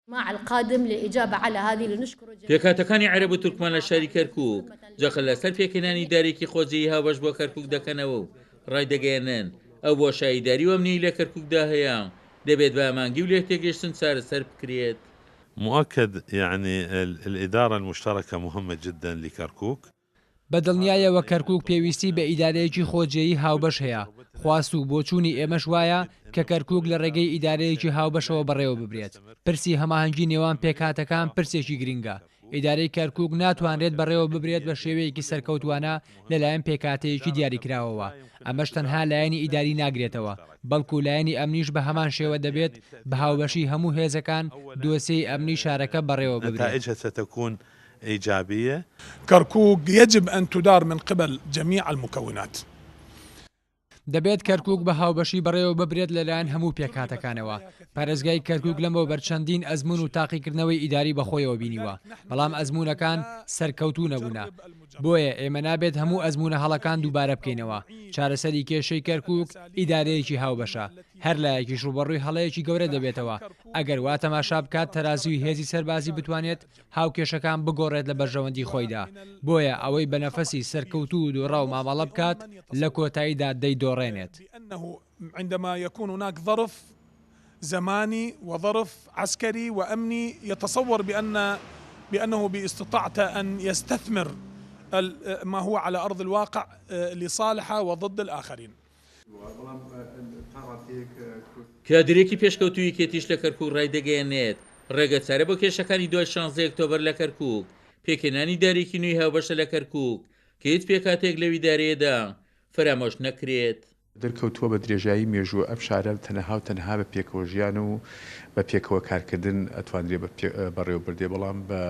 مع القادم للإجابة على هذه لنشكر پێکاتەکانی عەرەب و تورکمان لە شاری کەرکووک جەخت لەسەر پێکهێنانی دارێکی خۆجێی هاوبەش بۆ کەرکووک دەکەنەوە و ڕایدەگەێنن ئەو بۆشاییداری و ئەمنی لە کەرکووکدا هەیە دەبێت بە ئامانگی و لێ تێگەشتن چارەسەر بکرێت. مؤكد يعني الإدارة المشتركة مهمة جدا لكركوك. بەدڵنیایەوە کەرکووک پێویستی بە ئیدارەیەکی خۆجێیی هاوبەش هەیە. خواست و بۆچوونی ئێمەش وایە کە کەرکووک لە ڕێگەی ئیدارەیەکی هاوبەشەوە بەڕێوە ببرێت. پرسی هەماهەنگی نێوان پێکهاتەکان پرسێکی گرنگە. ئیدارەی کەرکووک ناتوانرێت بەڕێوە ببرێت بە شێوەیەکی سەرکەوتوانە لەلایەن پێکهاتەیەکی دیاریکراوەوە. ئەمەش تەنها لایەنی ئیداری ناگرێتەوە، بەڵکو لایەنی ئەمنیش بە هەمان شێوە دەبێت بە هاوبەشی هەموو هێزەکان دۆسیەی ئەمنی شارەکە بەڕێوە ببرێت. إيجابية. كركوك يجب أن تدار من قبل جميع المكونات. دەبێت کەرکووک بە هاوبەشی بەڕێوە ببرێت لەلایەن هەموو پێکهاتەکانەوە. پارێزگای کەرکووک لەمەوە بەرچەندین ئەزمون و تاقیکردنەوەی ئیداری بەخۆیەوە بینیوە، بەڵام ئەزمونونەکان سەرکەوتوو نەبوونا. بۆیە ئێمە نابێت هەموو ئەزمونە هەڵەکان دووبارە بکەینەوە. چارەسەری کێشەی کەرکووک ئیدارەیەکی هاوبەشە، هەر لایەکیش ڕوبەڕووی هەڵەیەکی گەورە دەبێتەوە. ئەگەر وا تەماشا بکات تەرازوی هێزی سەربازی بتوانێت هاوکێشەکان بگۆڕێت لە بەرژەوەندی خۆیدا. بۆیە ئەوەی بەنەفەسی سەرکەوتوو و دووڕا و مامەڵە بکات لە کۆتاییدا دەیدۆڕێنێت. عندما يكون هناك ظرف زماني وظرف عسكري وأمني يتصور بأنه باستطاعته أن يستثمر ما هو على أرض الواقع لصالحه وضد الآخرين. کادرێکی پێشکەوتووی کێتیش لە کەرکووک ڕایدەگەیەنێت ڕێگە چارە بۆ کێشەکانی دوای 16 ئۆکتۆبەر لە کەرکووک، پێکهێنانی دارێکی نوێی هاوبەشە لە کەرکووک کە هیچ پێکاتێک لە ویدارەیەدا فرامۆش نەکرێت. دەرکەوتووە بە درێژایی مێژوو ئەم شارە تەنەها و تەنها بە پێکەوە ژیان و بە پێکەوە کارکردن ئەتوانرێ بەڕێوە بردێ، بەڵام بە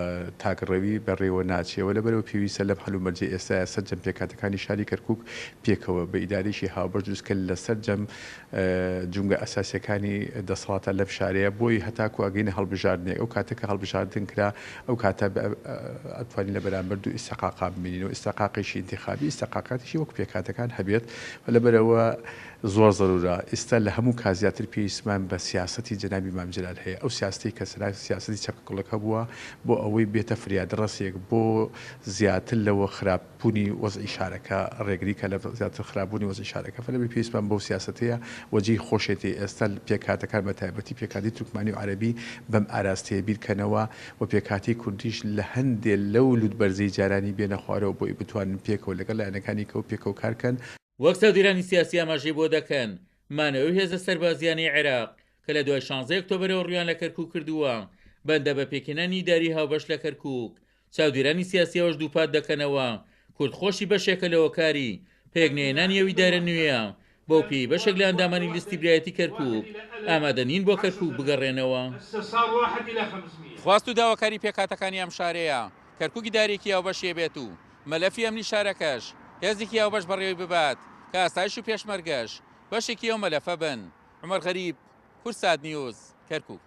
تاگڕەوی بەڕێوە ناچێەوە لەبەرەوە پێویستە لەم هەلومەرجێ ئێستا سەرجەم پێکاتەکانی شاری کەرکووک پێکەوە بە ئیدارێکی هاوبەش دروستکە لە سەرجەم جونگە ئەساسیەکانی دەسەڵاتە لەم شارەیە بۆی هەتاکو ئەگەینە هەڵبژاردنێک ئەو کاتێککە هەڵبژاردن کرا ئەو کاتە ئەتوانی لە بەرامبەر و ئیستەقاقا ببینین و ئیستەقاقیشی انتخابی ئیستەقاقاتیشی وەک پێکاتەکان هەبێت لەبەرەوە زۆر زەرورە. ئێستا لە هەموو کازیاتر پێویستمان بە سیاسەتی جەنابی مامجلال هەیە، ئەو سیاستی کە سیاسەتی چەپکڵەکە بووە بۆ ئەوەی بێتە فریادە ڕستێک بۆ زیاتر لەوە خراپبوونی وەزعی شارەکە ڕێگریکە لە زیاتر خراپبوونی وەزعی شارەکە فەلەبێ پێویستمان بەو سیاسەتەیە وەجی خۆشێتی ئێستا پێکاتەکان بە تایبەتی پێکاتی تورکمانی و عەرەبی بەم ئاراستەیە بیرکەنەوە و پێکاتی کوردیش لە هەندێک لەو لوودبەرزەی جارانی بێنە خوارەوە بۆی بتوانن پێکەوە لەگەڵ لایەنەکانی کە و پێکەوە کارکەن. وەک چاودێرانی سیاسی ئاماژەی بۆ دەکەن مانەوەی هێزە سەربازیانی عێراق کە لە دوای 16 ئۆکتۆبەرەوە ڕویان لە کەرکووک کردووە بەندە بە پێکهێنانی داری هاوبەش لە کەرکووک. چاودێرانی سیاسیەوەش دووپات دەکەنەوە کوردخۆشی بەشێکە لەوە کاری پێگنێنانی ئەوی دارە نوێیە بۆ پێی بەشێک لە ئەندامانی لیستی برایەتی کەرکووک ئامادە نین بۆ کەرکووک بگەڕێنەوە. خواست و داواکاری پێکاتەکانی ئەم شارەیە کەرکووکی دارێکی هاوبەشێ بێت و مەلەفی ئەمنی شارەکەش هێزێکی هاوبەش بەڕێوەی ببات کە ئاسایش و پێشمەرگەش بەشێکی ئەو مەلەفە بن. عومەر غەریب، کورسات نیوز، کەرکووک.